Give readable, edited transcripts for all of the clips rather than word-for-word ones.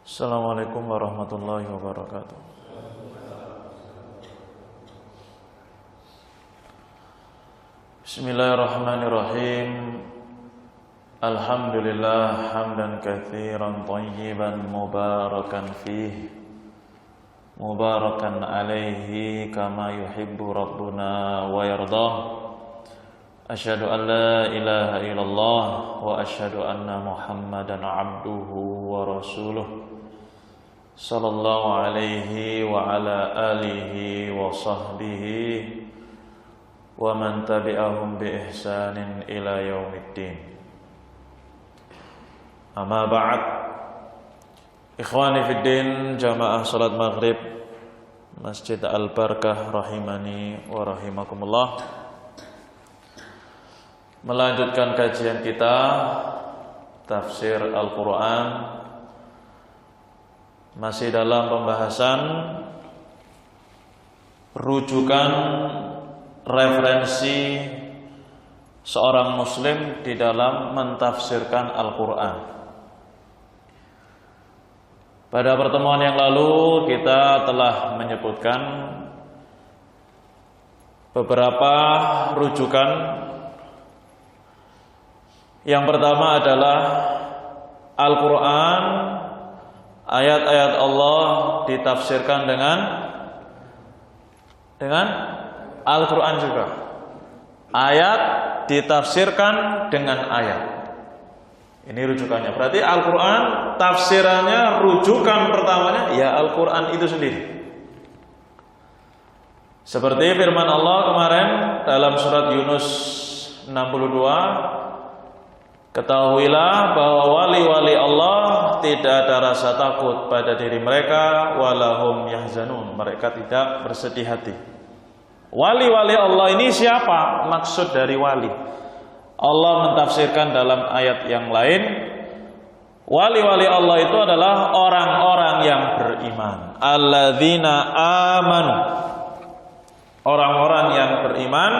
Assalamualaikum warahmatullahi wabarakatuh. Bismillahirrahmanirrahim. Alhamdulillah hamdan katsiran thayyiban mubarakan fihi mubarakan alaihi kama yuhibbu rabbuna wa yardah. Asyhadu an la ilaha illallah wa asyhadu anna Muhammadan abduhu wa rasuluh sallallahu alaihi wa ala alihi wa sahbihi wa man tabi'ahum bi ihsanin ila yaumiddin. Amma ba'd. Ikhwani fid din, jamaah salat maghrib Masjid Al-Barakah rahimani wa rahimakumullah. Melanjutkan kajian kita tafsir Al-Quran, masih dalam pembahasan rujukan referensi seorang muslim di dalam mentafsirkan Al-Quran. Pada pertemuan yang lalu kita telah menyebutkan beberapa rujukan. Yang pertama adalah Al-Quran, ayat-ayat Allah ditafsirkan dengan Al-Quran juga. Ayat ditafsirkan dengan ayat. Ini rujukannya. Berarti Al-Quran tafsirannya, rujukan pertamanya ya Al-Quran itu sendiri. Seperti firman Allah kemarin dalam surat Yunus 62, ketahuilah bahwa wali-wali Allah tidak ada rasa takut pada diri mereka, walahum yahzanun, mereka tidak bersedih hati. Wali-wali Allah ini siapa? Maksud dari wali, Allah mentafsirkan dalam ayat yang lain, wali-wali Allah itu adalah orang-orang yang beriman. Alladzina amanu, orang-orang yang beriman.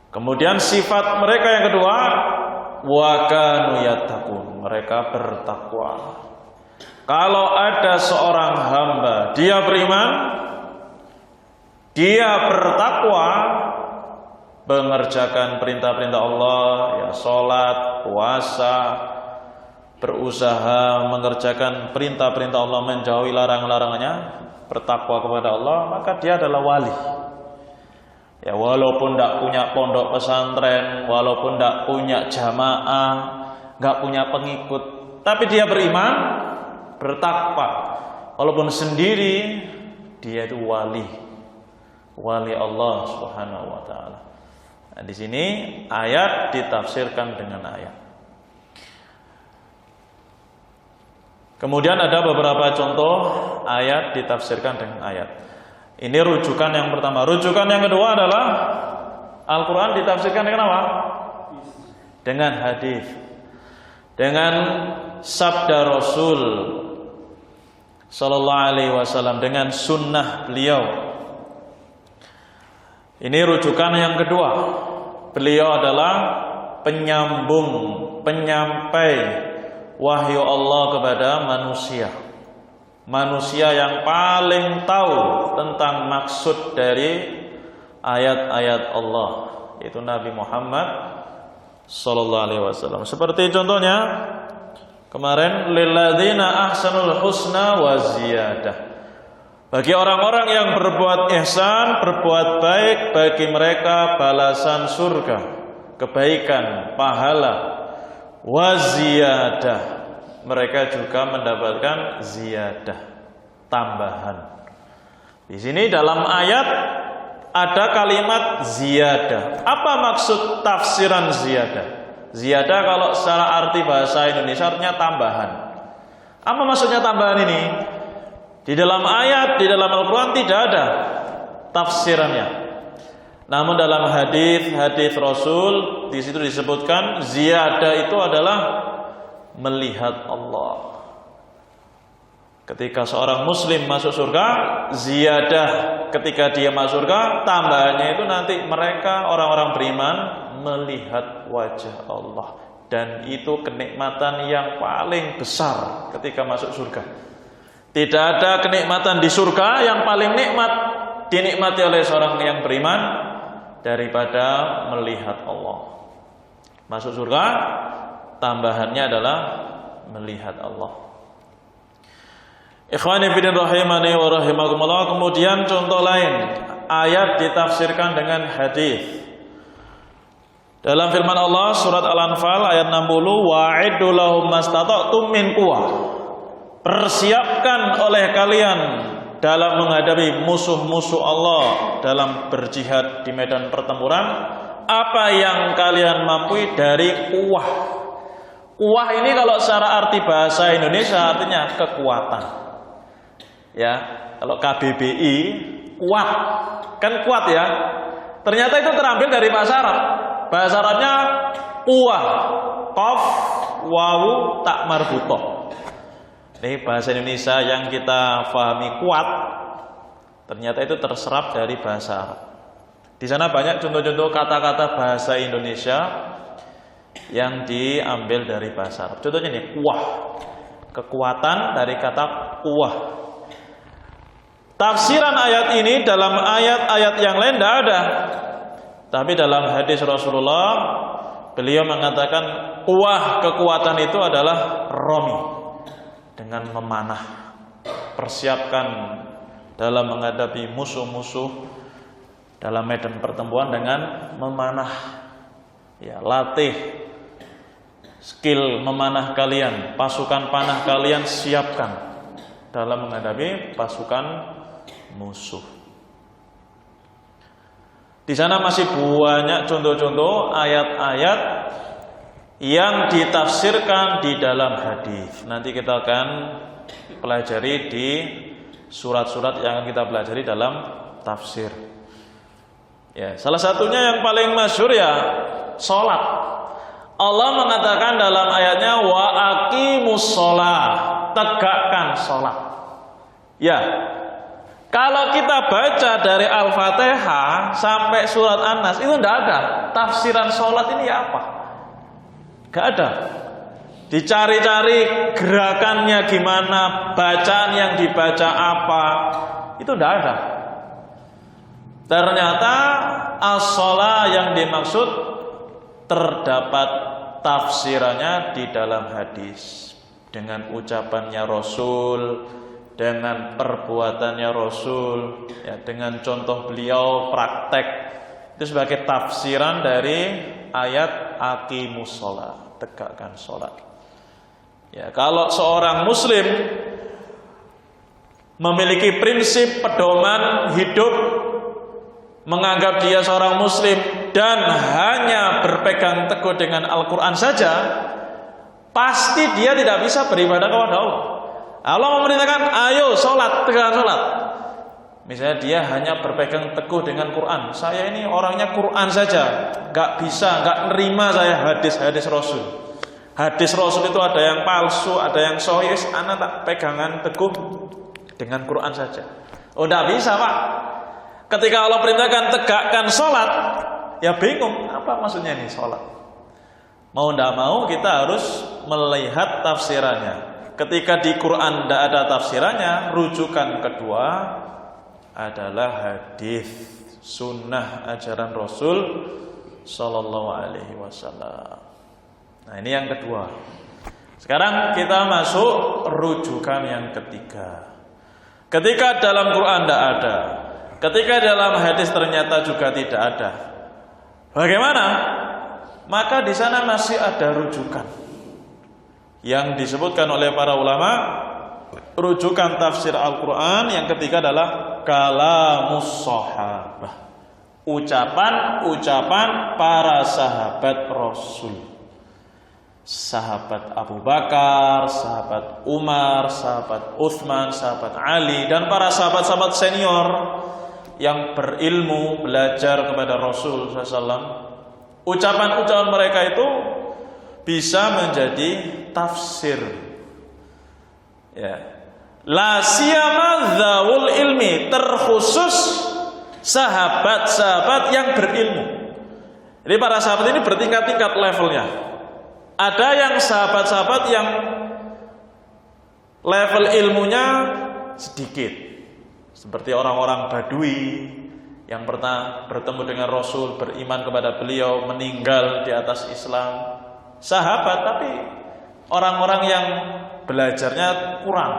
Kemudian sifat mereka yang kedua, wa kanu yattaqun, mereka bertakwa. Kalau ada seorang hamba dia beriman, dia bertakwa, mengerjakan perintah-perintah Allah, ya salat, puasa, berusaha mengerjakan perintah-perintah Allah, menjauhi larang-larangannya, bertakwa kepada Allah, maka dia adalah wali. Ya, walaupun tidak punya pondok pesantren, walaupun tidak punya jamaah, nggak punya pengikut, tapi dia beriman, bertakwa, walaupun sendiri, dia itu wali Allah Subhanahu wa taala. Nah, di sini ayat ditafsirkan dengan ayat. Kemudian ada beberapa contoh ayat ditafsirkan dengan ayat. Ini rujukan yang pertama. Rujukan yang kedua adalah Al-Quran ditafsirkan dengan apa? Dengan hadis, dengan sabda Rasul Sallallahu Alaihi Wasallam, dengan sunnah beliau. Ini rujukan yang kedua. Beliau adalah penyambung, penyampai wahyu Allah kepada manusia. Manusia yang paling tahu tentang maksud dari ayat-ayat Allah, yaitu Nabi Muhammad sallallahu alaihi wasallam. Seperti contohnya kemarin, lilladzina ahsanul husna wa ziyadah. Bagi orang-orang yang berbuat ihsan, berbuat baik, bagi mereka balasan surga, kebaikan, pahala, wa ziyadah, mereka juga mendapatkan ziyadah, tambahan. Di sini dalam ayat ada kalimat ziyadah. Apa maksud tafsiran ziyadah? Ziyadah kalau secara arti bahasa Indonesia artinya tambahan. Apa maksudnya tambahan ini? Di dalam ayat, di dalam Al-Quran tidak ada tafsirannya. Namun dalam hadis Rasul di situ disebutkan ziyadah itu adalah melihat Allah. Ketika seorang muslim masuk surga, ziyadah ketika dia masuk surga, tambahannya itu nanti mereka orang-orang beriman melihat wajah Allah dan itu kenikmatan yang paling besar ketika masuk surga. Tidak ada kenikmatan di surga yang paling nikmat dinikmati oleh seorang yang beriman daripada melihat Allah. Masuk surga tambahannya adalah melihat Allah. Ikhwani fillah rahimani wa rahimakumullah. Kemudian contoh lain, ayat ditafsirkan dengan hadis. Dalam firman Allah surat Al-Anfal ayat 60, wa'iddu lahum mastata'tum min quwwah. Persiapkan oleh kalian dalam menghadapi musuh-musuh Allah dalam berjihad di medan pertempuran apa yang kalian mampu dari quwwah. Quwwah ini kalau secara arti bahasa Indonesia artinya kekuatan. Ya, kalau KBBI kuat, kan kuat ya. Ternyata itu terambil dari bahasa Arab. Bahasa Arabnya quwwah, qaf, wawu, tak marbutoh. Ini bahasa Indonesia yang kita pahami kuat, ternyata itu terserap dari bahasa Arab. Di sana banyak contoh-contoh kata-kata bahasa Indonesia yang diambil dari bahasa Arab. Contohnya nih, quwwah, kekuatan dari kata quwwah. Tafsiran ayat ini dalam ayat-ayat yang lain tidak ada. Tapi dalam hadis Rasulullah, beliau mengatakan quwwah, kekuatan itu adalah romi, dengan memanah. Persiapkan dalam menghadapi musuh-musuh dalam medan pertempuran dengan memanah. Ya, latih skill memanah kalian, pasukan panah kalian siapkan dalam menghadapi pasukan musuh. Di sana masih banyak contoh-contoh ayat-ayat yang ditafsirkan di dalam hadis. Nanti kita akan pelajari di surat-surat yang akan kita pelajari dalam tafsir. Ya, salah satunya yang paling masyhur ya salat. Allah mengatakan dalam ayatnya wa aqimus shalah, tegakkan salat. Ya. Kalau kita baca dari Al-Fatihah sampai surat An-Nas itu tidak ada tafsiran sholat ini ya apa? Gak ada. Dicari-cari gerakannya gimana, bacaan yang dibaca apa, itu tidak ada. Ternyata as-shalah yang dimaksud terdapat tafsirannya di dalam hadis dengan ucapannya Rasul, dengan perbuatannya Rasul, ya, dengan contoh beliau praktek. Itu sebagai tafsiran dari ayat aqimus shalah, tegakkan salat. Ya, kalau seorang muslim memiliki prinsip pedoman hidup, menganggap dia seorang muslim dan hanya berpegang teguh dengan Al-Quran saja, pasti dia tidak bisa beribadah kepada Allah. Allah memerintahkan, ayo sholat, tegakkan sholat. Misalnya dia hanya berpegang teguh dengan Quran. Saya ini orangnya Quran saja, gak bisa, gak nerima saya hadis-hadis Rasul. Hadis Rasul itu ada yang palsu, ada yang sahih. Anak tak pegangan teguh dengan Quran saja. Oh, gak bisa Pak. Ketika Allah perintahkan tegakkan sholat, ya bingung, apa maksudnya nih sholat? Mau tidak mau kita harus melihat tafsirannya. Ketika di Quran tidak ada tafsirannya, rujukan kedua adalah hadis, sunnah ajaran Rasul Sallallahu Alaihi Wasallam. Nah, ini yang kedua. Sekarang kita masuk rujukan yang ketiga. Ketika dalam Quran tidak ada, ketika dalam hadis ternyata juga tidak ada, bagaimana? Maka di sana masih ada rujukan yang disebutkan oleh para ulama, rujukan tafsir Al-Quran yang ketiga adalah kalamus sahabah, ucapan-ucapan para sahabat Rasul, sahabat Abu Bakar, sahabat Umar, sahabat Utsman, sahabat Ali, dan para sahabat-sahabat senior yang berilmu belajar kepada Rasul SAW. Ucapan-ucapan mereka itu bisa menjadi tafsir. Ya. La siyama dzawul ilmi, terkhusus sahabat-sahabat yang berilmu. Jadi para sahabat ini bertingkat-tingkat levelnya. Ada yang sahabat-sahabat yang level ilmunya sedikit, seperti orang-orang Badui yang pernah bertemu dengan Rasul, beriman kepada beliau, meninggal di atas Islam. Sahabat, tapi orang-orang yang belajarnya kurang.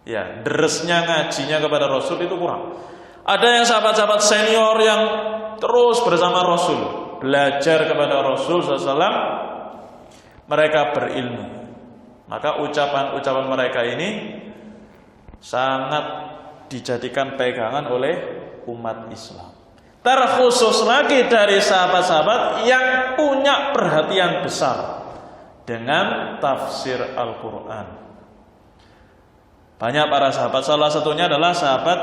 Ya, deresnya ngajinya kepada Rasul itu kurang. Ada yang sahabat-sahabat senior yang terus bersama Rasul, belajar kepada Rasul SAW, mereka berilmu. Maka ucapan-ucapan mereka ini sangat dijadikan pegangan oleh umat Islam. Terkhusus lagi dari sahabat-sahabat yang punya perhatian besar dengan tafsir Al-Quran. Banyak para sahabat, salah satunya adalah sahabat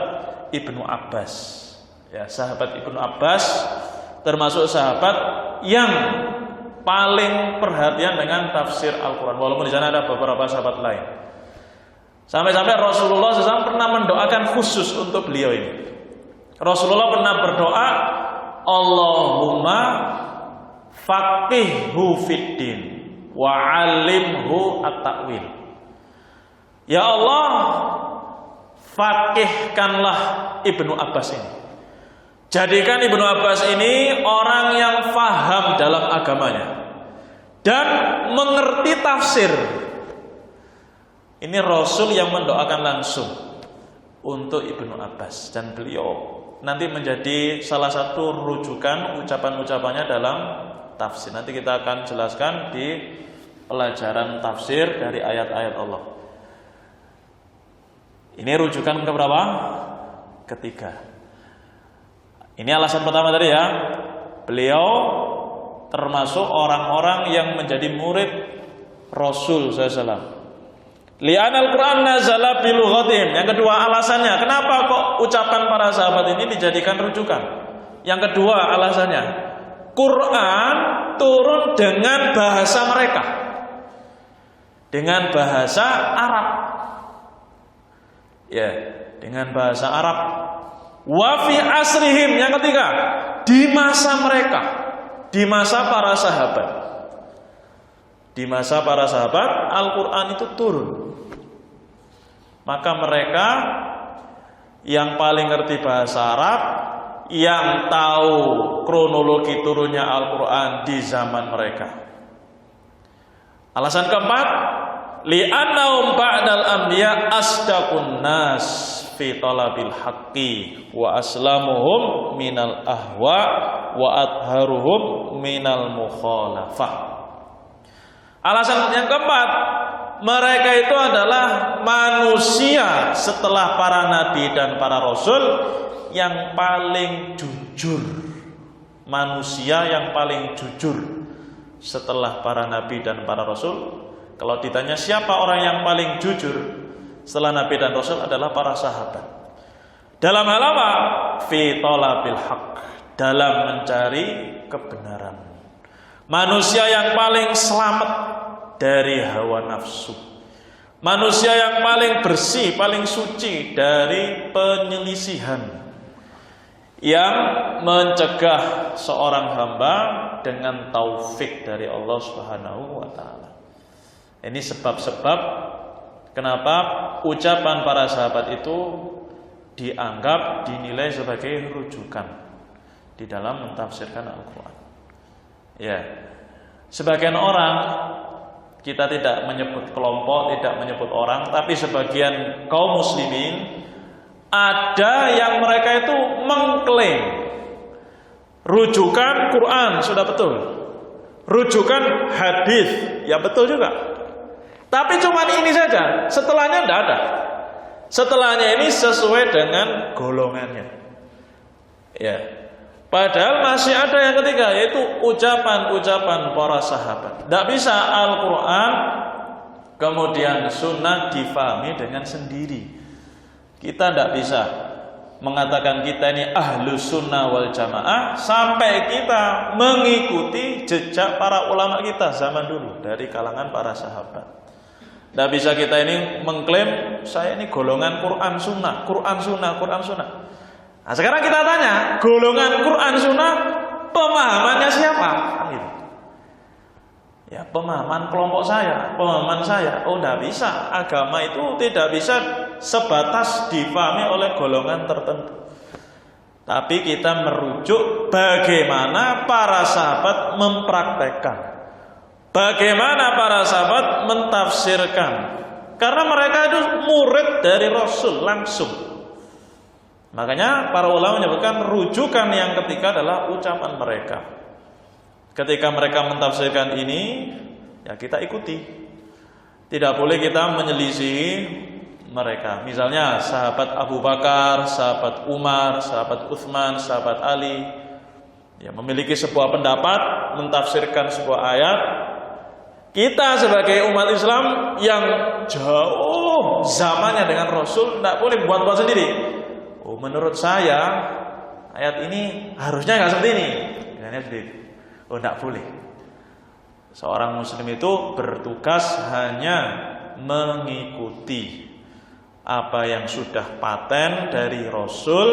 Ibnu Abbas. Ya, sahabat Ibnu Abbas termasuk sahabat yang paling perhatian dengan tafsir Al-Quran. Walaupun di sana ada beberapa sahabat lain. Sampai-sampai Rasulullah SAW pernah mendoakan khusus untuk beliau ini. Rasulullah pernah berdoa, Allahumma faqihhu fiddin wa 'allimhu at-ta'wil. Ya Allah, faqihkanlah Ibnu Abbas ini. Jadikan Ibnu Abbas ini orang yang faham dalam agamanya dan mengerti tafsir. Ini Rasul yang mendoakan langsung untuk Ibnu Abbas, dan beliau nanti menjadi salah satu rujukan ucapan-ucapannya dalam tafsir. Nanti kita akan jelaskan di pelajaran tafsir dari ayat-ayat Allah. Ini rujukan ke berapa? Ketiga. Ini alasan pertama tadi ya. Beliau termasuk orang-orang yang menjadi murid Rasul SAW. Li'an Al-Quran nazala bilughatihim. Yang kedua alasannya, kenapa kok ucapan para sahabat ini dijadikan rujukan? Yang kedua alasannya, Quran turun dengan bahasa mereka, dengan bahasa Arab. Ya, dengan bahasa Arab. Wa fi asrihim. Yang ketiga, di masa mereka, di masa para sahabat. Di masa para sahabat Al-Quran itu turun. Maka mereka yang paling ngerti bahasa Arab, yang tahu kronologi turunnya Al-Quran di zaman mereka. Alasan keempat, li'annahum ba'dal anbiya asdaqun nas fi talabil haqqi wa aslamuhum minal ahwa wa adharuhum minal mukhalafah. Alasan yang keempat, mereka itu adalah manusia setelah para nabi dan para rasul yang paling jujur. Manusia yang paling jujur setelah para nabi dan para rasul. Kalau ditanya siapa orang yang paling jujur setelah nabi dan rasul, adalah para sahabat. Dalam hal apa? Fi talabil haqq, dalam mencari kebenaran. Manusia yang paling selamat dari hawa nafsu. Manusia yang paling bersih, paling suci dari penyelisihan, yang mencegah seorang hamba dengan taufik dari Allah Subhanahu wa taala. Ini sebab-sebab kenapa ucapan para sahabat itu dianggap, dinilai sebagai rujukan di dalam mentafsirkan Al-Quran. Ya, sebagian orang, kita tidak menyebut kelompok, tidak menyebut orang, tapi sebagian kaum muslimin ada yang mereka itu mengklaim rujukan Quran sudah betul, rujukan hadis ya betul juga, tapi cuma ini saja, setelahnya tidak ada. Setelahnya ini sesuai dengan golongannya. Ya. Padahal masih ada yang ketiga, yaitu ucapan-ucapan para sahabat. Tidak bisa Al-Quran kemudian sunnah difahami dengan sendiri. Kita tidak bisa mengatakan kita ini ahlus sunnah wal jamaah sampai kita mengikuti jejak para ulama kita zaman dulu dari kalangan para sahabat. Tidak bisa kita ini mengklaim saya ini golongan Quran sunnah, Quran sunnah, Quran sunnah. Nah sekarang kita tanya, golongan Quran sunnah pemahamannya siapa? Ya, pemahaman kelompok saya, pemahaman saya. Oh, tidak bisa. Agama itu tidak bisa sebatas difahami oleh golongan tertentu. Tapi kita merujuk bagaimana para sahabat mempraktekkan, bagaimana para sahabat mentafsirkan. Karena mereka itu murid dari Rasul langsung. Makanya para ulama menyebutkan rujukan yang ketiga adalah ucapan mereka. Ketika mereka mentafsirkan ini, ya kita ikuti. Tidak boleh kita menyelisihi mereka. Misalnya sahabat Abu Bakar, sahabat Umar, sahabat Utsman, sahabat Ali, ya memiliki sebuah pendapat, mentafsirkan sebuah ayat. Kita sebagai umat Islam yang jauh zamannya dengan Rasul, tidak boleh buat-buat sendiri. Oh, menurut saya ayat ini harusnya nggak seperti ini. Oh, tidak boleh. Seorang muslim itu bertugas hanya mengikuti apa yang sudah paten dari Rasul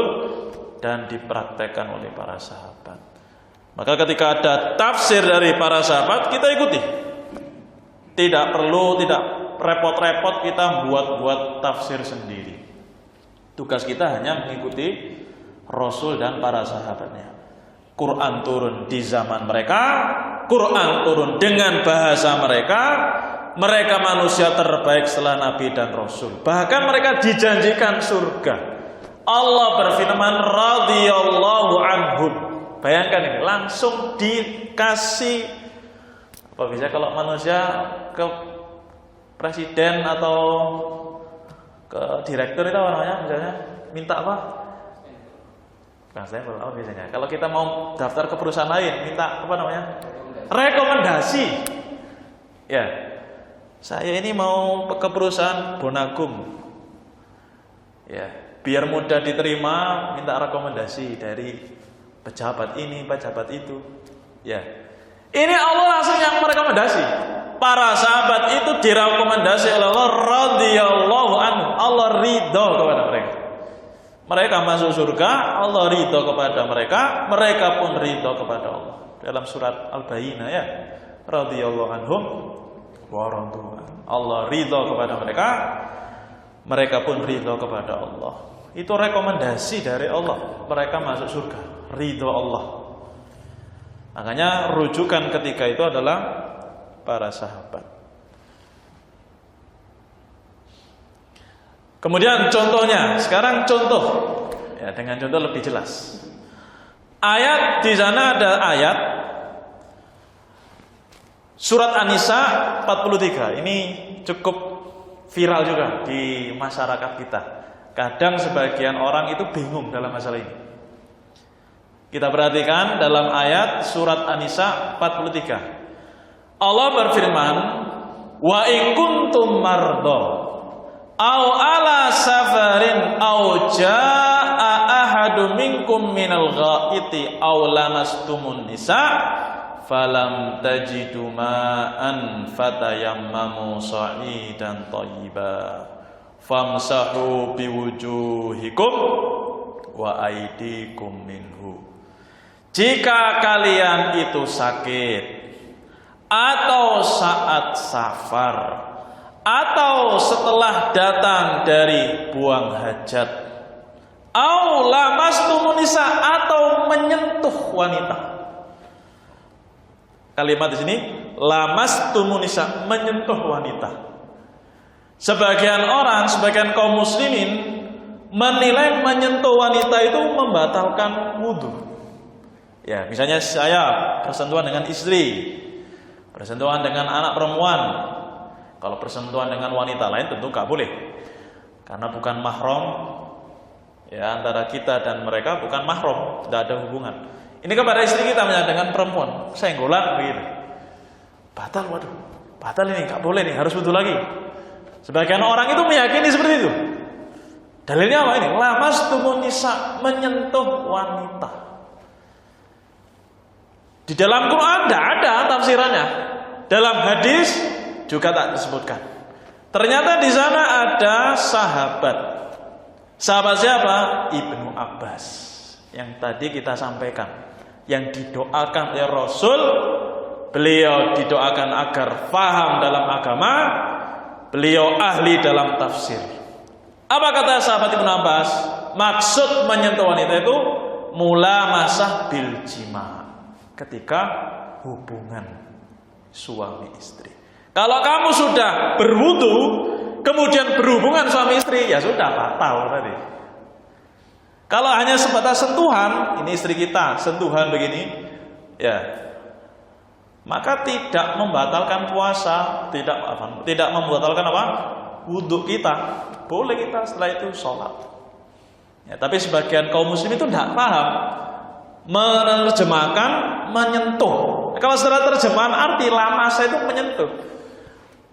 dan dipraktekkan oleh para sahabat. Maka ketika ada tafsir dari para sahabat, kita ikuti. Tidak perlu, tidak repot-repot kita buat-buat tafsir sendiri. Tugas kita hanya mengikuti Rasul dan para sahabatnya. Quran turun di zaman mereka, Quran turun dengan bahasa mereka. Mereka manusia terbaik setelah Nabi dan Rasul. Bahkan mereka dijanjikan surga. Allah berfirman radhiyallahu anhum. Bayangkan ini, langsung dikasih. Apa bisa kalau manusia ke presiden atau ke direktur itu apa namanya? Misalnya minta apa? Nah, saya belum tahu biasanya. Kalau kita mau daftar ke perusahaan lain, minta apa namanya? Rekomendasi. Ya. Saya ini mau ke perusahaan Bonagum. Ya, biar mudah diterima, minta rekomendasi dari pejabat ini, pejabat itu. Ya. Ini Allah langsung yang merekomendasi. Para sahabat itu direkomendasi oleh Allah radhiyallahu anhu. Allah ridho kepada mereka. Mereka masuk surga, Allah ridho kepada mereka, mereka pun ridho kepada Allah. Dalam surat Al-Bayyinah ya, radhiyallahu anhum wa radu. Allah ridho kepada mereka, mereka pun ridho kepada Allah. Itu rekomendasi dari Allah. Mereka masuk surga, ridho Allah. Makanya rujukan ketika itu adalah para sahabat. Kemudian contohnya, sekarang contoh ya, dengan contoh lebih jelas. Ayat di sana ada ayat surat An-Nisa 43. Ini cukup viral juga di masyarakat kita. Kadang sebagian orang itu bingung dalam masalah ini. Kita perhatikan dalam ayat surat An-Nisa 43. Allah berfirman, "Wa in kuntum mardha aw ala safarin aw jaa ahadum minkum minal ghaiti aw lamastumun nisa falam tajidu ma'an fatayammamu sa'idan thayyiba famsahu biwujuhikum wa aydikum minhu." Jika kalian itu sakit atau saat safar atau setelah datang dari buang hajat, au lamastumun nisa atau menyentuh wanita. Kalimat di sini lamastumun nisa, menyentuh wanita. Sebagian orang, sebagian kaum muslimin menilai menyentuh wanita itu membatalkan wudu. Ya, misalnya saya bersentuhan dengan istri, bersentuhan dengan anak perempuan. Kalau bersentuhan dengan wanita lain tentu gak boleh, karena bukan mahram. Ya, antara kita dan mereka bukan mahram, tidak ada hubungan. Ini kepada istri kita, misalnya dengan perempuan, senggolan begitu, batal, waduh, batal ini, gak boleh nih, harus wudu lagi. Sebagian orang itu meyakini seperti itu. Dalilnya apa ini? Lamastumun nisa, menyentuh wanita. Di dalam Quran tidak ada tafsirannya. Dalam hadis juga tak disebutkan. Ternyata di sana ada sahabat. Sahabat siapa? Ibnu Abbas. Yang tadi kita sampaikan. Yang didoakan oleh Rasul beliau didoakan agar faham dalam agama, beliau ahli dalam tafsir. Apa kata sahabat Ibnu Abbas? Maksud menyentuh wanita itu mulamasah bil jima, ketika hubungan suami istri. Kalau kamu sudah berwudu kemudian berhubungan suami istri, ya sudah batal tadi. Kalau hanya sebatas sentuhan, ini istri kita, sentuhan begini, ya, maka tidak membatalkan puasa, tidak membatalkan apa? Wudu kita. Boleh kita setelah itu sholat. Ya, tapi sebagian kaum muslim itu tidak paham menerjemahkan menyentuh. Kalau secara terjemahan arti lamasa itu menyentuh.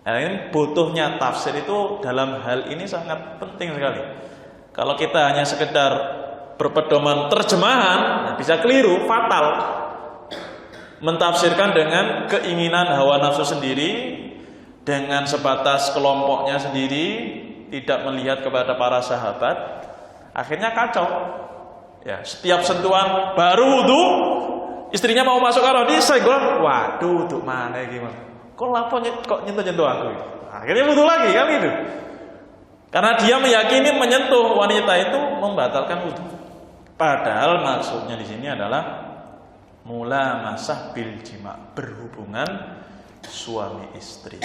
Nah, ini butuhnya tafsir itu dalam hal ini sangat penting sekali. Kalau kita hanya sekedar berpedoman terjemahan, nah bisa keliru, fatal. Mentafsirkan dengan keinginan hawa nafsu sendiri, dengan sebatas kelompoknya sendiri, tidak melihat kepada para sahabat, akhirnya kacau. Ya, setiap sentuhan baru wudu, istrinya mau masuk kamar, disenggol, waduh, wudu mana gimana? Kok nyentuh aku? Akhirnya wudu lagi kan gitu. Karena dia meyakini menyentuh wanita itu membatalkan wudu. Padahal maksudnya di sini adalah mulamasah bil jima, berhubungan suami istri.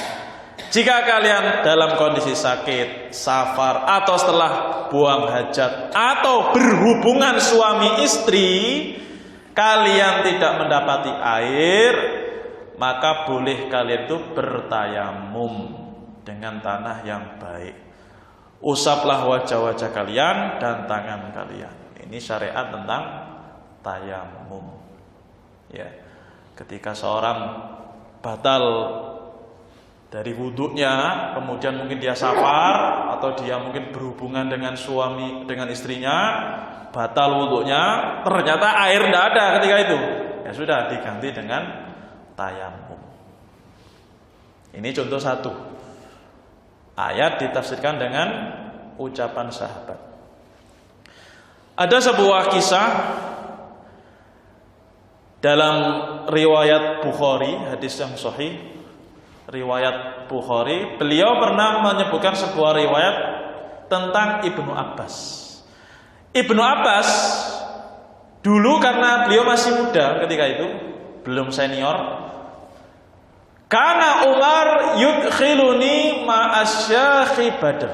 Jika kalian dalam kondisi sakit, safar, atau setelah buang hajat, atau berhubungan suami istri, kalian tidak mendapati air, maka boleh kalian itu bertayamum dengan tanah yang baik. Usaplah wajah-wajah kalian dan tangan kalian. Ini syariat tentang tayamum. Ya, ketika seorang batal dari wudhunya, kemudian mungkin dia safar atau dia mungkin berhubungan dengan istrinya, batal wudhunya, ternyata air tidak ada ketika itu, ya sudah diganti dengan tayamum. Ini contoh satu. Ayat ditafsirkan dengan ucapan sahabat. Ada sebuah kisah dalam riwayat Bukhari, hadis yang sahih, riwayat Bukhari, beliau pernah menyebutkan sebuah riwayat tentang Ibnu Abbas. Ibnu Abbas dulu karena beliau masih muda ketika itu, belum senior, karena Umar yudkhiluni ma'asyakhi Badr.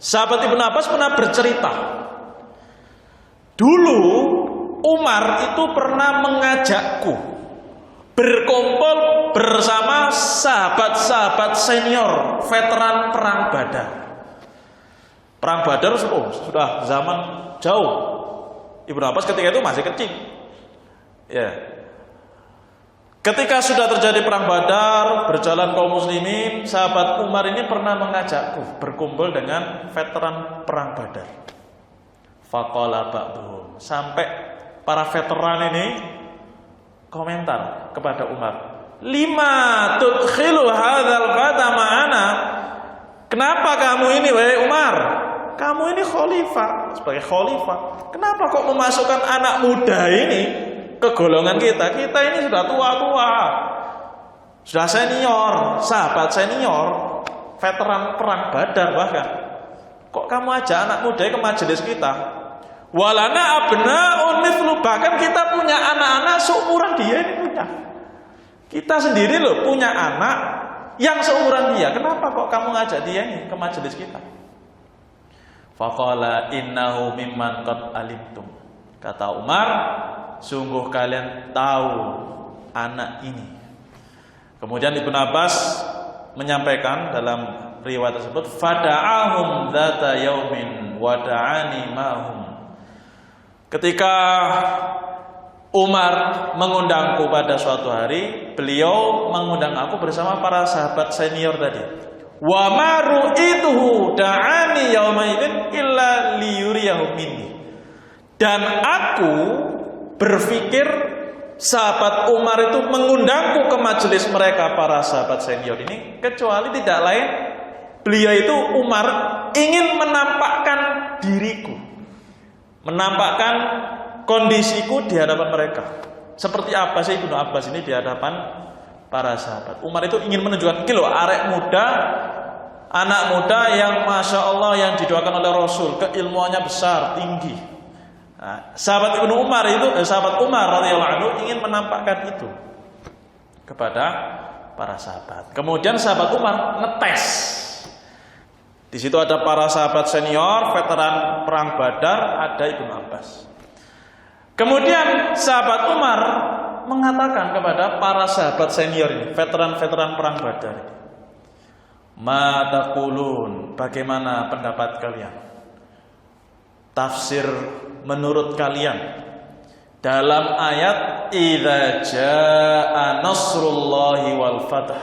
Sahabat Ibnu Abbas pernah bercerita, dulu Umar itu pernah mengajakku berkumpul bersama sahabat-sahabat senior, veteran perang Badar. Perang Badar sudah zaman jauh. Ibnu Abbas ketika itu masih kecil. Ya. Ketika sudah terjadi perang Badar, berjalan kaum muslimin, sahabat Umar ini pernah mengajakku berkumpul dengan veteran perang Badar. Faqala ba'duhum, sampai para veteran ini komentar kepada Umar, lima tudkhilu hadzal fata ma'ana, kenapa kamu ini wahai Umar, kamu ini khalifah, sebagai khalifah, kenapa kok memasukkan anak muda ini ke golongan kita? Kita ini sudah tua-tua, sudah senior, sahabat senior, veteran perang Badar bahkan, kok kamu ajak anak muda ke majelis kita? Walana abnaun mithlu, bahkan kita punya anak-anak seumuran dia ini punya. Kita sendiri loh punya anak yang seumuran dia. Kenapa kok kamu ngajak dia ini ke majelis kita? Faqala innahu mimman qad alimtum. Kata Umar, sungguh kalian tahu anak ini. Kemudian Ibnu Abbas menyampaikan dalam riwayat tersebut, fada'ahum dzata yaumin wa da'ani ma'hum. Ketika Umar mengundangku pada suatu hari, beliau mengundang aku bersama para sahabat senior tadi. Wa maru ituhu da'ani yauma idzin illa liyuriyahu minni. Dan aku berpikir sahabat Umar itu mengundangku ke majelis mereka para sahabat senior ini kecuali tidak lain beliau itu Umar ingin menampakkan diriku, menampakkan kondisiku di hadapan mereka. Seperti apa sih Ibnu Abbas ini di hadapan para sahabat. Umar itu ingin menunjukkan, iki lho arek muda, anak muda yang Masya Allah yang didoakan oleh Rasul, keilmuannya besar, tinggi. Nah, sahabat Umar radhiyallahu anhu ingin menampakkan itu kepada para sahabat. Kemudian sahabat Umar ngetes. Di situ ada para sahabat senior, veteran perang Badar, ada Ibnu Abbas. Kemudian sahabat Umar mengatakan kepada para sahabat senior ini, veteran-veteran perang Badar, ma taqulun, bagaimana pendapat kalian? Tafsir menurut kalian dalam ayat idza jaa nasrullahi wal fath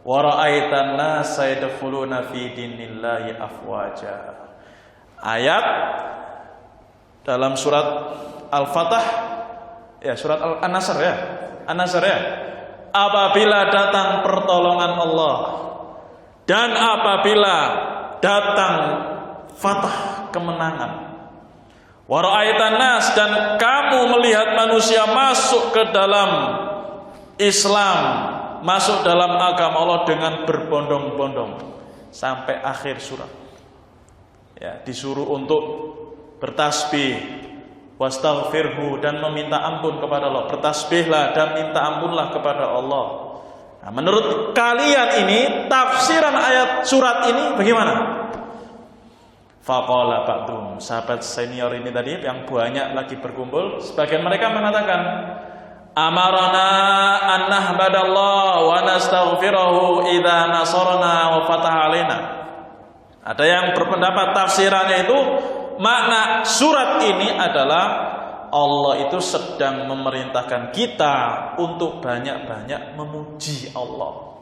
wa ra'aitan nasa yadkhuluna fi dinillahi afwaja. Ayat dalam surat Al-Fatah, ya surat An-Nasr ya. An-Nasr ya. Apabila datang pertolongan Allah dan apabila datang fatah, kemenangan. Wa ra'aitan nas, dan kamu melihat manusia masuk ke dalam Islam, masuk dalam agama Allah dengan berbondong-bondong sampai akhir surat. Ya, disuruh untuk bertasbih, wastaghfirhu, dan meminta ampun kepada Allah. Bertasbihlah dan minta ampunlah kepada Allah. Nah, menurut kalian ini tafsiran ayat surat ini bagaimana? Faqala ba'dhum, sahabat senior ini tadi yang banyak lagi berkumpul, sebagian mereka mengatakan, amarana an nahmadallah wa nastaghfirahu idza nasarna wa fataha alaina. Ada yang berpendapat tafsirannya itu makna surat ini adalah Allah itu sedang memerintahkan kita untuk banyak-banyak memuji Allah.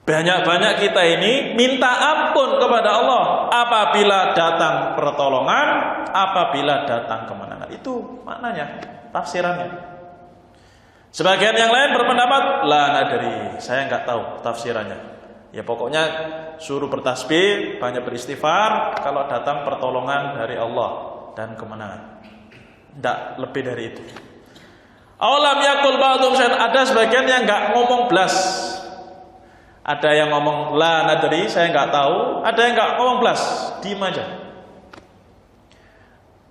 Banyak-banyak kita ini minta ampun kepada Allah apabila datang pertolongan, apabila datang kemenangan. Itu maknanya, tafsirannya. Sebagian yang lain berpendapat, la nadri, saya enggak tahu tafsirannya. Ya pokoknya suruh bertasbih, banyak beristighfar kalau datang pertolongan dari Allah dan kemenangan. Tidak lebih dari itu. Awalam yakul ba'dhum syai'an, ada sebagian yang enggak ngomong blas. Ada yang ngomong la nadri, saya enggak tahu, ada yang enggak ngomong blas, diam aja.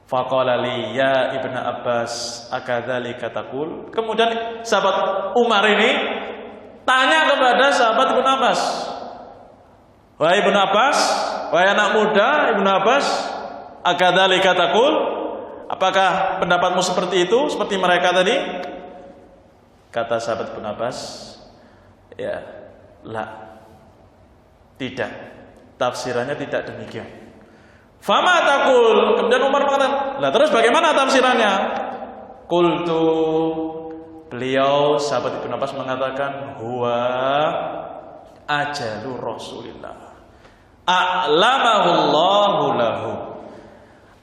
Faqala li ya Ibnu Abbas akadzalika taqul. Kemudian sahabat Umar ini tanya kepada sahabat Ibnu Abbas. Wahai Ibnu Abbas, wahai anak muda Ibnu Abbas, akadzalika taqul? Apakah pendapatmu seperti itu, seperti mereka tadi? Kata sahabat Ibnu Abbas, ya, la, tidak. Tafsirannya tidak demikian. Fama taqul? Kemudian Umar mengatakan, lah terus bagaimana tafsirannya? Qultu, beliau sahabat Ibnu Abbas mengatakan, huwa ajalu Rasulillah, a'lamahullahu lahu.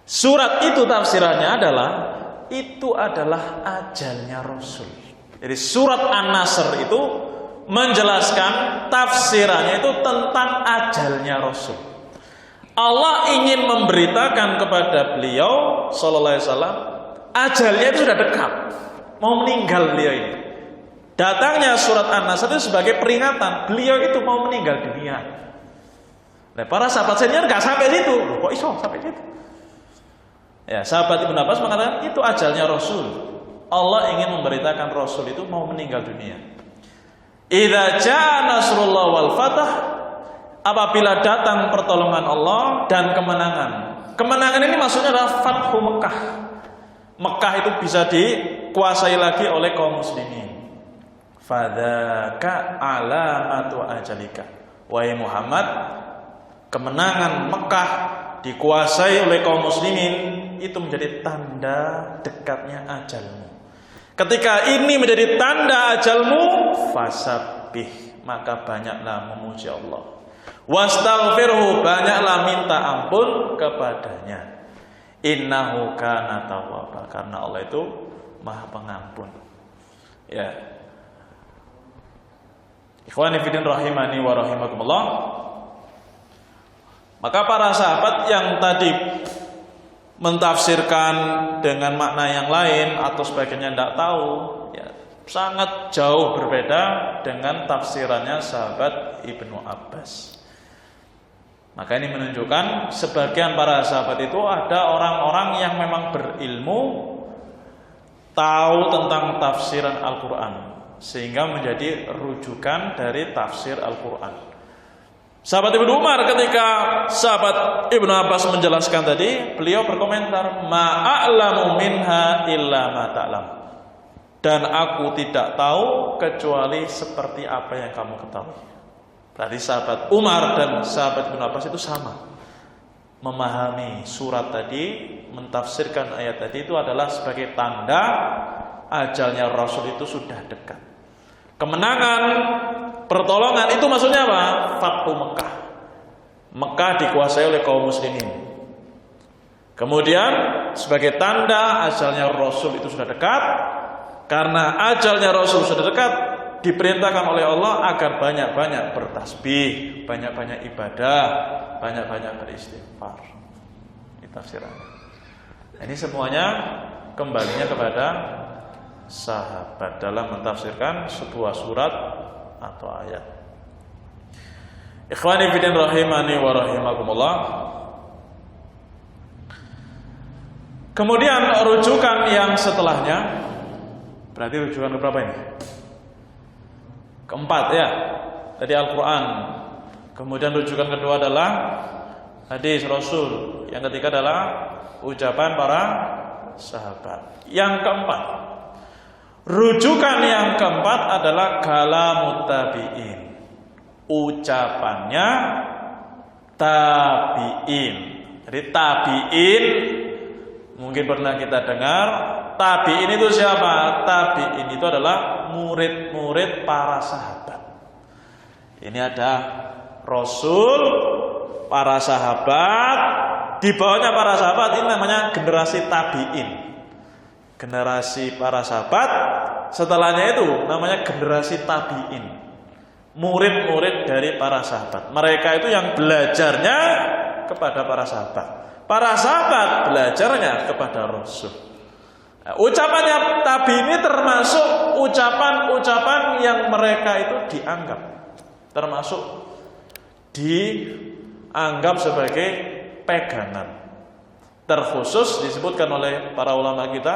Surat itu tafsirannya adalah itu adalah ajalnya Rasul. Jadi surat An-Nasr itu menjelaskan tafsirannya itu tentang ajalnya Rasul. Allah ingin memberitakan kepada beliau sallallahu alaihi wasallam ajalnya itu sudah dekat, mau meninggal beliau ini. Datangnya surat An-Nasr itu sebagai peringatan beliau itu mau meninggal dunia. Nah, para sahabat senior nggak sampai situ. Loh, kok iso sampai situ? Ya, sahabat Ibnu Abbas mengatakan itu ajalnya Rasul. Allah ingin memberitakan Rasul itu mau meninggal dunia. Idza jaa nasrullah wal fath, apabila datang pertolongan Allah dan kemenangan. Kemenangan ini maksudnya adalah Fathu Mekah. Mekah itu bisa dikuasai lagi oleh kaum muslimin. Fadzaka alamatu ajalika. Wahai Muhammad, kemenangan Mekah dikuasai oleh kaum muslimin itu menjadi tanda dekatnya ajalmu. Ketika ini menjadi tanda ajalmu, fasabbih, maka banyaklah memuji Allah. Wastaghfirhu, banyaklah minta ampun kepadanya. Innahu kana tawwaba, karena Allah itu Maha Pengampun. Ya. Ikhwani fillah rahimani wa rahimakumullah. Maka para sahabat yang tadi mentafsirkan dengan makna yang lain atau sebagainya tidak tahu, ya, sangat jauh berbeda dengan tafsirannya sahabat Ibnu Abbas. Maka ini menunjukkan sebagian para sahabat itu ada orang-orang yang memang berilmu, tahu tentang tafsiran Al-Quran, sehingga menjadi rujukan dari tafsir Al-Quran. Sahabat Ibnu Umar, ketika sahabat Ibnu Abbas menjelaskan tadi, beliau berkomentar, ma'a'lamu minha illa ma ta'lam. Dan aku tidak tahu kecuali seperti apa yang kamu ketahui. Berarti sahabat Umar dan sahabat Ibnu Abbas itu sama. Memahami surat tadi, mentafsirkan ayat tadi itu adalah sebagai tanda ajalnya Rasul itu sudah dekat. Kemenangan, pertolongan itu maksudnya apa? Fathu Mekah. Mekah dikuasai oleh kaum muslimin. Kemudian sebagai tanda ajalnya Rasul itu sudah dekat. Karena ajalnya Rasul sudah dekat, diperintahkan oleh Allah agar banyak-banyak bertasbih, banyak-banyak ibadah, banyak-banyak beristighfar. Ini tafsirannya. Ini semuanya kembalinya kepada sahabat dalam mentafsirkan sebuah surat atau ayat. Ikhwani fillah rahimani wa rahimakumullah. Kemudian rujukan yang setelahnya, berarti rujukan keberapa ini? Keempat ya, dari Al-Quran. Kemudian rujukan kedua adalah hadis Rasul. Yang ketiga adalah ucapan para sahabat. Yang keempat, rujukan yang keempat adalah kalamut tabi'in, ucapannya tabi'in. Jadi tabi'in mungkin pernah kita dengar. Tabi'in itu siapa? Tabi'in itu adalah murid-murid para sahabat. Ini ada Rasul, para sahabat, di bawahnya para sahabat, ini namanya generasi tabi'in. Generasi para sahabat, setelahnya itu namanya generasi tabi'in. Murid-murid dari para sahabat. Mereka itu yang belajarnya kepada para sahabat. Para sahabat belajarnya kepada Rasul. Ucapannya tabi ini termasuk ucapan-ucapan yang mereka itu dianggap, termasuk dianggap sebagai pegangan. Terkhusus disebutkan oleh para ulama kita,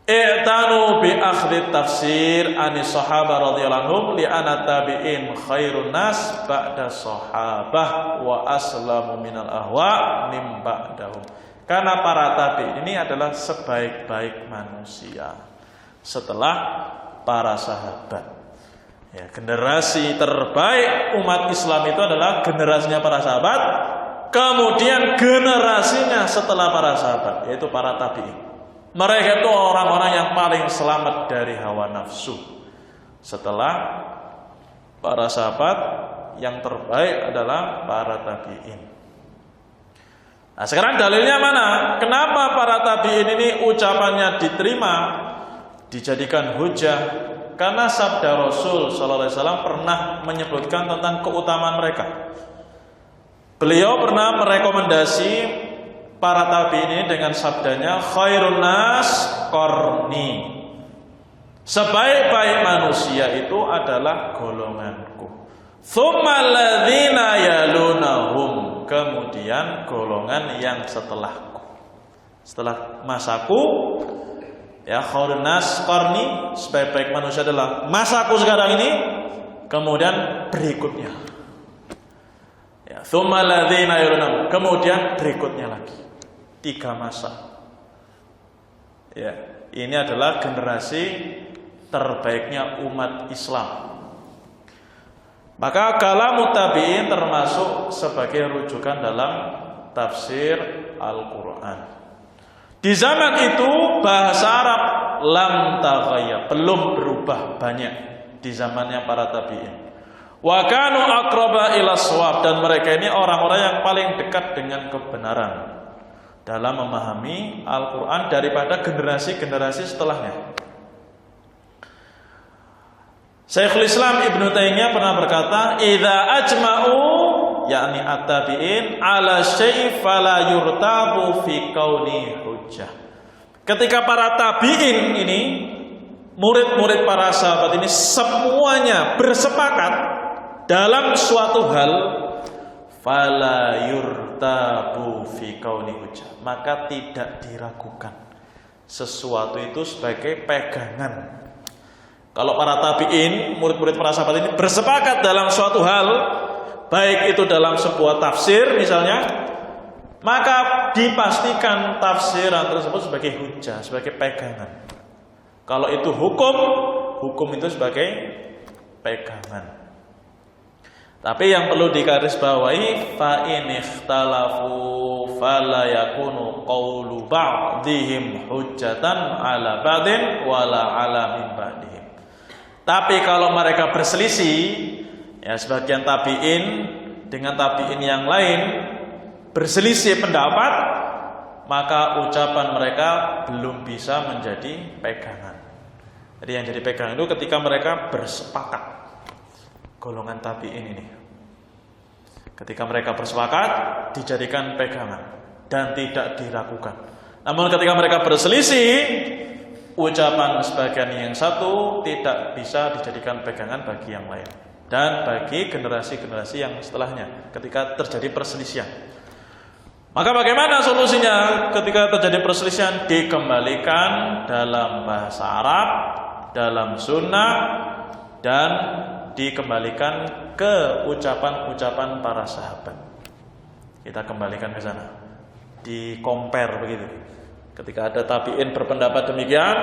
i'tanu bi akhdhi tafsir anis sahabah radhiyallahu anhum li anna tabi'in khairun nas ba'da sahabah wa aslamu minal ahwa mim ba'dahum. Karena para tabi'in ini adalah sebaik-baik manusia setelah para sahabat. Ya, generasi terbaik umat Islam itu adalah generasinya para sahabat, kemudian generasinya setelah para sahabat, yaitu para tabi'in. Mereka itu orang-orang yang paling selamat dari hawa nafsu. Setelah para sahabat, yang terbaik adalah para tabi'in. Nah, sekarang dalilnya mana? Kenapa para tabi'in ini ucapannya diterima, dijadikan hujah? Karena sabda Rasul sallallahu alaihi wasallam pernah menyebutkan tentang keutamaan mereka. Beliau pernah merekomendasi para tabi'in ini dengan sabdanya, khairun nas qarni. Sebaik-baik manusia itu adalah golonganku. Tsumma alladzina yalunahum. Kemudian golongan yang setelahku. Setelah masaku, ya khairun nas qarni, sebaik-baik manusia adalah masaku sekarang ini, kemudian berikutnya. Ya, tsumma alladzina yalunahum, kemudian berikutnya lagi. 3 masa. Ya, ini adalah generasi terbaiknya umat Islam. Maka kalamut tabi'in termasuk sebagai rujukan dalam tafsir Al-Quran. Di zaman itu bahasa Arab lam taghayyar, belum berubah banyak di zamannya para tabi'in. Wa kanu aqraba ila shawab, dan mereka ini orang-orang yang paling dekat dengan kebenaran dalam memahami Al-Quran daripada generasi-generasi setelahnya. Syekhul Islam Ibnu Taimiyah pernah berkata, "Idza ajma'u," yakni at-tabi'in, "ala syai' fala yurtabu fi kauni hujjah." Ketika para tabi'in ini murid-murid para sahabat ini semuanya bersepakat dalam suatu hal, fala yurtabu fi kauni hujjah, maka tidak diragukan sesuatu itu sebagai pegangan. Kalau para tabi'in, murid-murid para sahabat ini bersepakat dalam suatu hal, baik itu dalam sebuah tafsir misalnya, maka dipastikan tafsiran tersebut sebagai hujjah, sebagai pegangan. Kalau itu hukum itu sebagai pegangan. Tapi yang perlu digarisbawahi, fa in ikhtalafu fala yakunu qawlu ba'dihim hujjatan ala ba'din wala ala min ba'dihim. Tapi kalau mereka berselisih, ya sebagian tabi'in dengan tabi'in yang lain berselisih pendapat, maka ucapan mereka belum bisa menjadi pegangan. Jadi yang jadi pegangan itu ketika mereka bersepakat, golongan tabi'in ini. Ketika mereka bersepakat, dijadikan pegangan dan tidak diragukan. Namun ketika mereka berselisih, ucapan sebagian yang satu tidak bisa dijadikan pegangan bagi yang lain. Dan bagi generasi-generasi yang setelahnya ketika terjadi perselisihan. Maka bagaimana solusinya ketika terjadi perselisihan? Dikembalikan dalam bahasa Arab, dalam sunnah, dan dikembalikan ke ucapan-ucapan para sahabat. Kita kembalikan ke sana. Di-compare begitu. Ketika ada tabi'in berpendapat demikian,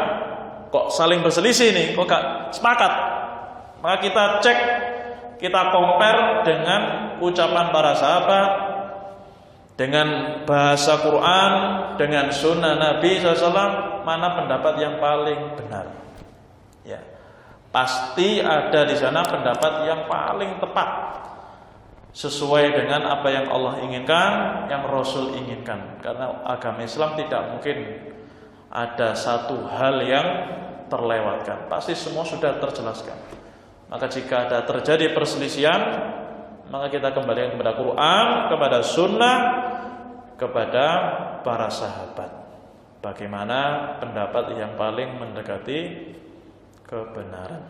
kok saling berselisih nih, kok gak sepakat. Maka kita cek, kita compare dengan ucapan para sahabat, dengan bahasa Quran, dengan sunnah Nabi SAW, mana pendapat yang paling benar. Ya, pasti ada di sana pendapat yang paling tepat, sesuai dengan apa yang Allah inginkan, yang Rasul inginkan. Karena agama Islam tidak mungkin ada satu hal yang terlewatkan. Pasti semua sudah terjelaskan. Maka jika ada terjadi perselisihan, maka kita kembalikan kepada Quran, kepada sunnah, kepada para sahabat. Bagaimana pendapat yang paling mendekati kebenaran.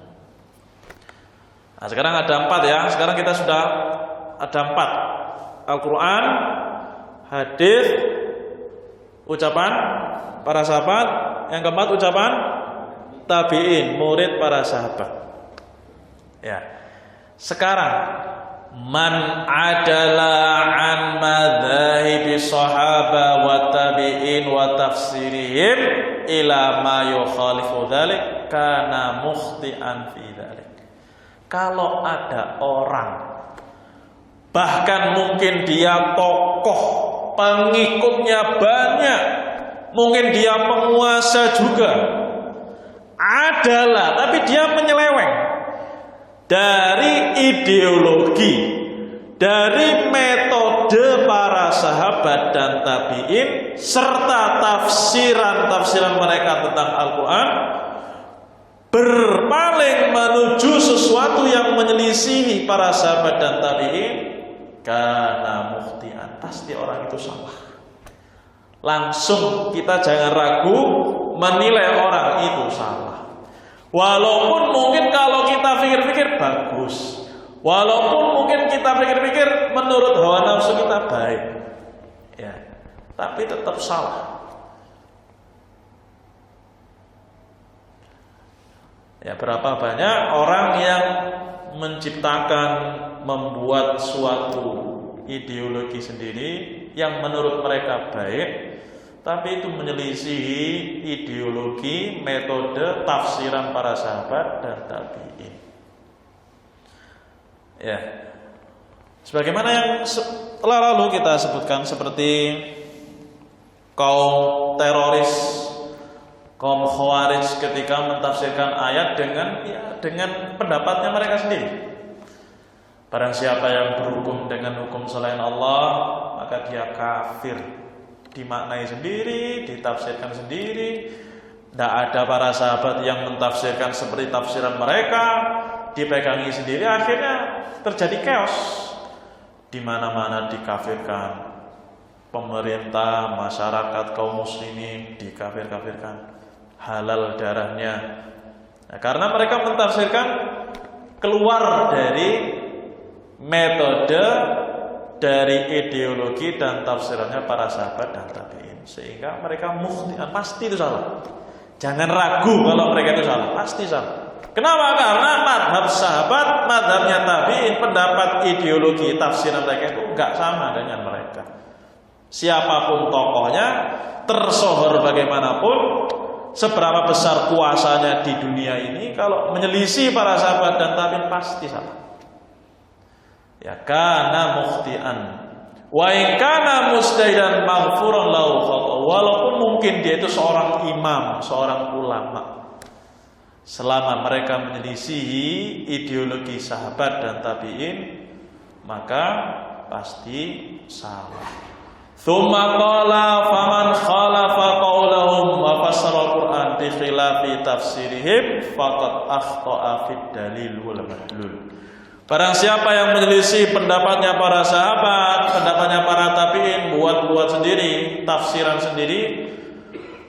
Nah, sekarang ada 4 ya. Sekarang kita sudah ada 4. Al-Quran, hadis, ucapan para sahabat. Yang keempat ucapan tabi'in, murid para sahabat. Ya. Sekarang man adala an madhahibi sahaba wa tabi'in wa tafsirihim ila ma yukhalifu dhalik kana mukhti'an fi dhalik. Kalau ada orang, bahkan mungkin dia tokoh, pengikutnya banyak, mungkin dia penguasa juga, adalah tapi dia menyeleweng dari ideologi, dari metode para sahabat dan tabi'in, serta tafsiran mereka tentang Al-Quran, berpaling menuju sesuatu yang menyelisihi para sahabat dan tabi'in, kana mukhti'an, pasti orang itu salah. Langsung kita jangan ragu menilai orang itu salah. Walaupun mungkin kalau kita pikir-pikir bagus, walaupun mungkin kita pikir-pikir menurut hawa nafsu kita baik, ya, tapi tetap salah. Ya, berapa banyak orang yang menciptakan, membuat suatu ideologi sendiri yang menurut mereka baik, tapi itu menyelisihi ideologi, metode, tafsiran para sahabat dan tabi'in. Ya, sebagaimana yang telah lalu kita sebutkan, seperti kaum teroris, kaum khawarij ketika mentafsirkan ayat dengan pendapatnya mereka sendiri. Barang siapa yang berhukum dengan hukum selain Allah, maka dia kafir. Dimaknai sendiri, ditafsirkan sendiri. Tidak ada para sahabat yang mentafsirkan seperti tafsiran mereka, dipegangi sendiri. Akhirnya terjadi chaos. Di mana-mana dikafirkan. Pemerintah, masyarakat, kaum muslimin dikafir-kafirkan. Halal darahnya, Nah, karena mereka mentafsirkan keluar dari metode, dari ideologi dan tafsirannya para sahabat dan tabi'in, sehingga mereka pasti itu salah. Jangan ragu kalau mereka itu salah, pasti salah. Kenapa? Karena madhab sahabat, madhabnya tabi'in, pendapat ideologi tafsiran mereka itu enggak sama dengan mereka. Siapapun tokohnya, tersohor bagaimanapun, seberapa besar kuasanya di dunia ini, kalau menyelisih para sahabat dan tabi'in pasti salah. Ya kana mukhti'an wa in kana mustahidan maghfuran lahu khata, walaupun mungkin dia itu seorang imam, seorang ulama, selama mereka menyelisihi ideologi sahabat dan tabi'in, maka pasti salah. Tsumma qala faman khalafa qaulahum wa fassara al-Qur'an bi khilafi tafsirihim faqad akhta'a fid dalil wal madlul. Barang siapa yang menyelisih pendapatnya para sahabat, pendapatnya para tabi'in, buat sendiri, tafsiran sendiri,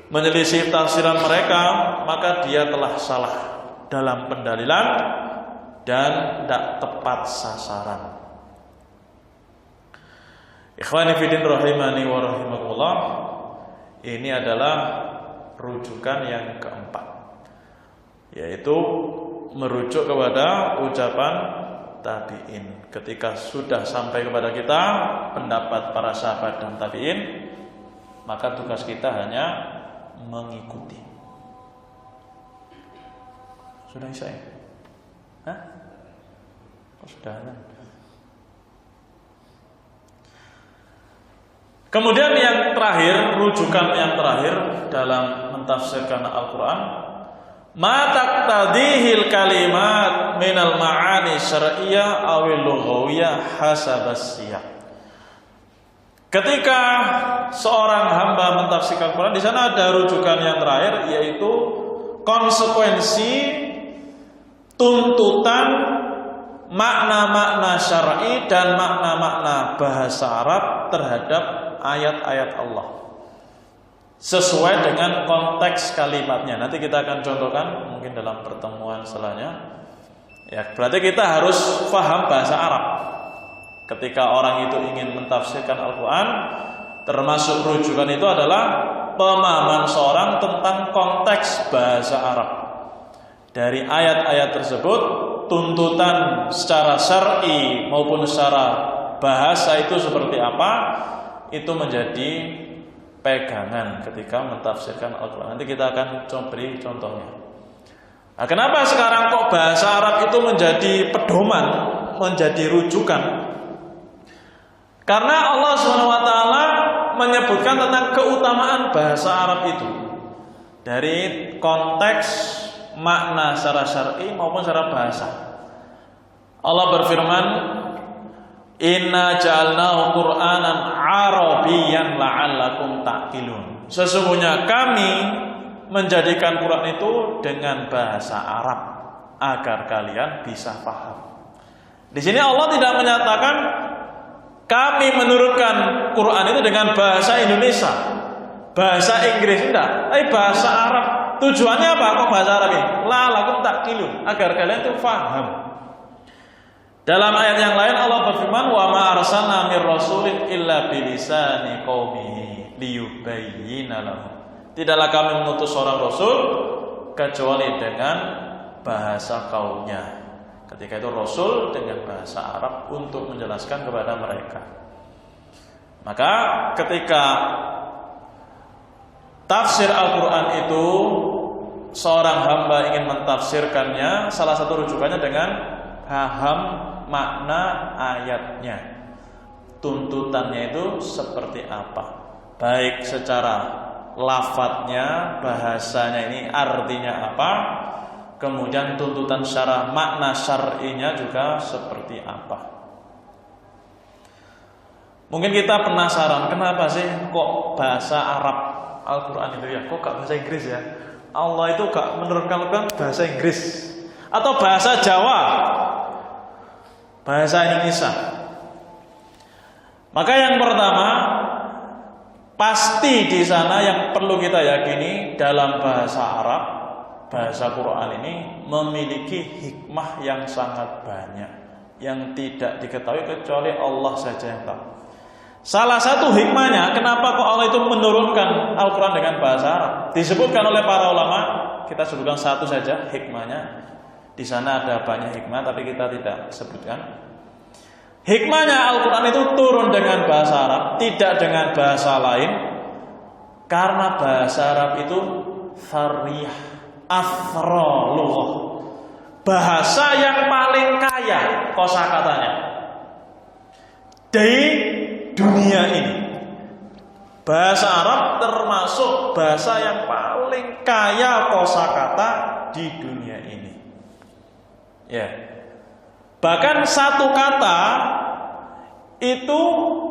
menyelisih tafsiran mereka, maka dia telah salah dalam pendalilan dan tidak tepat sasaran. Ikhwani fillah rahimani wa rahimakumullah, ini adalah rujukan yang keempat, yaitu merujuk kepada ucapan tabi'in. Ketika sudah sampai kepada kita pendapat para sahabat dan tabi'in, maka tugas kita hanya mengikuti. Sudah Isya ya? Hah? Oh, sudah. Kemudian yang terakhir, rujukan yang terakhir dalam mentafsirkan Al-Quran, ma taqtadihil kalimat minal ma'ani syar'iyyah awil lughawiyah hasabas siyaq. Ketika seorang hamba mentafsirkan Al-Quran, di sana ada rujukan yang terakhir, yaitu konsekuensi tuntutan makna-makna syar'i dan makna-makna bahasa Arab terhadap ayat-ayat Allah sesuai dengan konteks kalimatnya. Nanti kita akan contohkan mungkin dalam pertemuan selanjutnya. Ya, berarti kita harus paham bahasa Arab. Ketika orang itu ingin mentafsirkan Al-Quran, termasuk rujukan itu adalah pemahaman seorang tentang konteks bahasa Arab. Dari ayat-ayat tersebut, tuntutan secara syar'i maupun secara bahasa itu seperti apa, itu menjadi pegangan ketika mentafsirkan Al-Quran. Nanti kita akan beri contohnya. Nah, kenapa sekarang kok bahasa Arab itu menjadi pedoman, menjadi rujukan? Karena Allah SWT menyebutkan tentang keutamaan bahasa Arab itu dari konteks makna secara syar'i maupun secara bahasa. Allah berfirman, inna ja'alnahu Qur'anan Arabiyyan la'allakum ta'qilun. Sesungguhnya kami menjadikan Quran itu dengan bahasa Arab agar kalian bisa paham. Di sini Allah tidak menyatakan kami menurunkan Quran itu dengan bahasa Indonesia, bahasa Inggris, tidak, tapi bahasa Arab. Tujuannya apa kok bahasa Arab ini? La'allakum ta'qilun, agar kalian itu paham. Dalam ayat yang lain Allah berfirman, wa ma arsalna mir rasulin illa bilisani qaumihi liyubayyina lahum. Tidaklah kami mengutus seorang rasul kecuali dengan bahasa kaumnya. Ketika itu rasul dengan bahasa Arab untuk menjelaskan kepada mereka. Maka ketika tafsir Al-Quran itu seorang hamba ingin mentafsirkannya, salah satu rujukannya dengan paham makna ayatnya, tuntutannya itu seperti apa, baik secara lafadznya, bahasanya ini artinya apa, kemudian tuntutan secara makna syar'inya juga seperti apa. Mungkin kita penasaran, kenapa sih kok bahasa Arab Al-Quran itu ya, kok gak bahasa Inggris ya? Allah itu gak menurunkan Al-Quran bahasa Inggris atau bahasa Jawa, bahasa Indonesia. Maka yang pertama, pasti di sana yang perlu kita yakini dalam bahasa Arab, bahasa Quran ini memiliki hikmah yang sangat banyak yang tidak diketahui kecuali Allah saja yang tahu. Salah satu hikmahnya kenapa kok Allah itu menurunkan Al-Quran dengan bahasa Arab disebutkan oleh para ulama. Kita sebutkan satu saja hikmahnya. Di sana ada banyak hikmah tapi kita tidak sebutkan. Hikmahnya Al-Quran itu turun dengan bahasa Arab, tidak dengan bahasa lain, karena bahasa Arab itu fariyah, athra lughah, bahasa yang paling kaya kosakatanya di dunia ini. Bahasa Arab termasuk bahasa yang paling kaya kosakata di dunia ini. Ya. Bahkan satu kata itu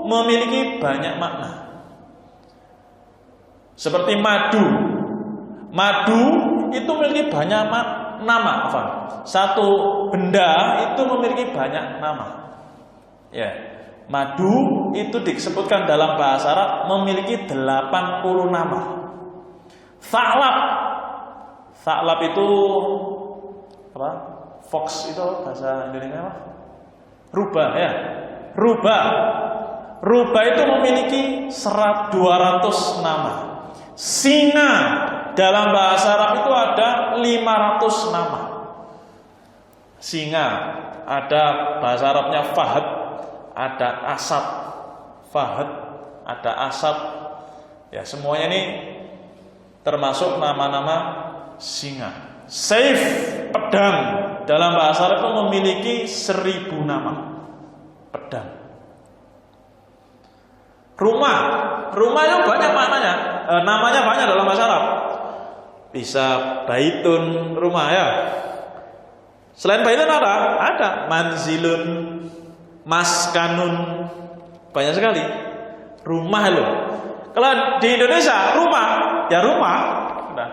memiliki banyak makna. Seperti madu. Madu itu memiliki banyak nama. Satu benda itu memiliki banyak nama. Ya. Madu itu disebutkan dalam bahasa Arab memiliki 80 nama. Tha'lab. Tha'lab itu apa? Fox itu bahasa Indonesia apa? Rubah ya. Rubah itu memiliki 200 nama. Singa dalam bahasa Arab itu ada 500 nama. Singa ada bahasa Arabnya fahad, ada asad, fahad, ada asad. Ya, semuanya ini termasuk nama-nama singa. Saif, pedang dalam bahasa Arab itu memiliki 1000 nama. Pedang. Rumah itu banyak maknanya. Namanya banyak dalam bahasa Arab. Bisa baitun, rumah ya. Selain baitun ada manzilun, maskanun, banyak sekali. Rumah loh. Kalau di Indonesia rumah ya rumah. Nah,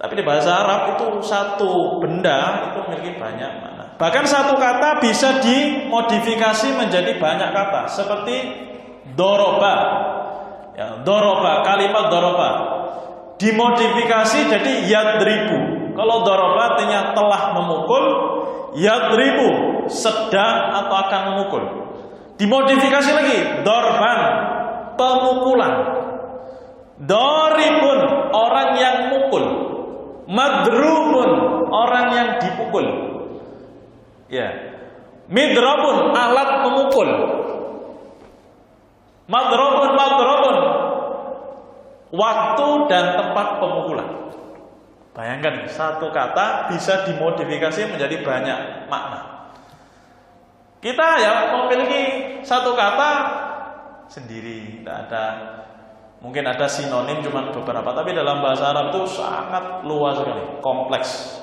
tapi di bahasa Arab itu satu benda itu memiliki banyak makna. Bahkan satu kata bisa dimodifikasi menjadi banyak kata. Seperti doroba. Ya, doroba, kalimat doroba dimodifikasi jadi yadribu. Kalau doroba artinya telah memukul, yadribu sedang atau akan memukul. Dimodifikasi lagi, dorban, pemukulan. Doribun, orang yang mukul. Madrubun, orang yang dipukul. Ya. Midrabun, alat memukul. Madrobun, waktu dan tempat pemukulan. Bayangkan satu kata bisa dimodifikasi menjadi banyak makna. Kita ya memiliki satu kata sendiri, tidak ada. Mungkin ada sinonim cuma beberapa, tapi dalam bahasa Arab itu sangat luas sekali, kompleks.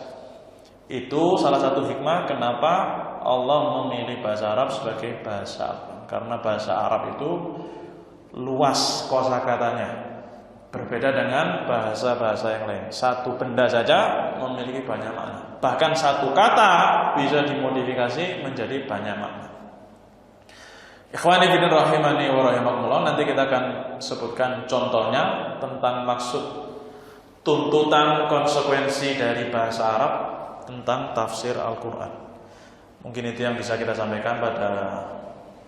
Itu salah satu hikmah kenapa Allah memilih bahasa Arab sebagai bahasa Arab. Karena bahasa Arab itu luas kosakatanya. Berbeda dengan bahasa-bahasa yang lain. Satu benda saja memiliki banyak makna. Bahkan satu kata bisa dimodifikasi menjadi banyak makna. Ikhwani fillah rahimani wa rahimakumullah. Nanti kita akan sebutkan contohnya tentang maksud, tuntutan, konsekuensi dari bahasa Arab tentang tafsir Al-Quran. Mungkin itu yang bisa kita sampaikan pada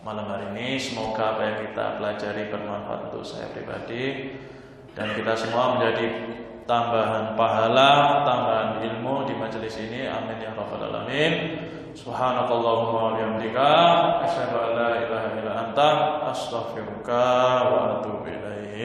malam hari ini. Semoga apa yang kita pelajari bermanfaat untuk saya pribadi dan kita semua menjadi tambahan pahala, tambahan ilmu di majelis ini. Amin ya rabbal alamin. Subhanakallahumma wa bihamdika asyhadu an la ilaha illa anta astaghfiruka wa atubu ilaik.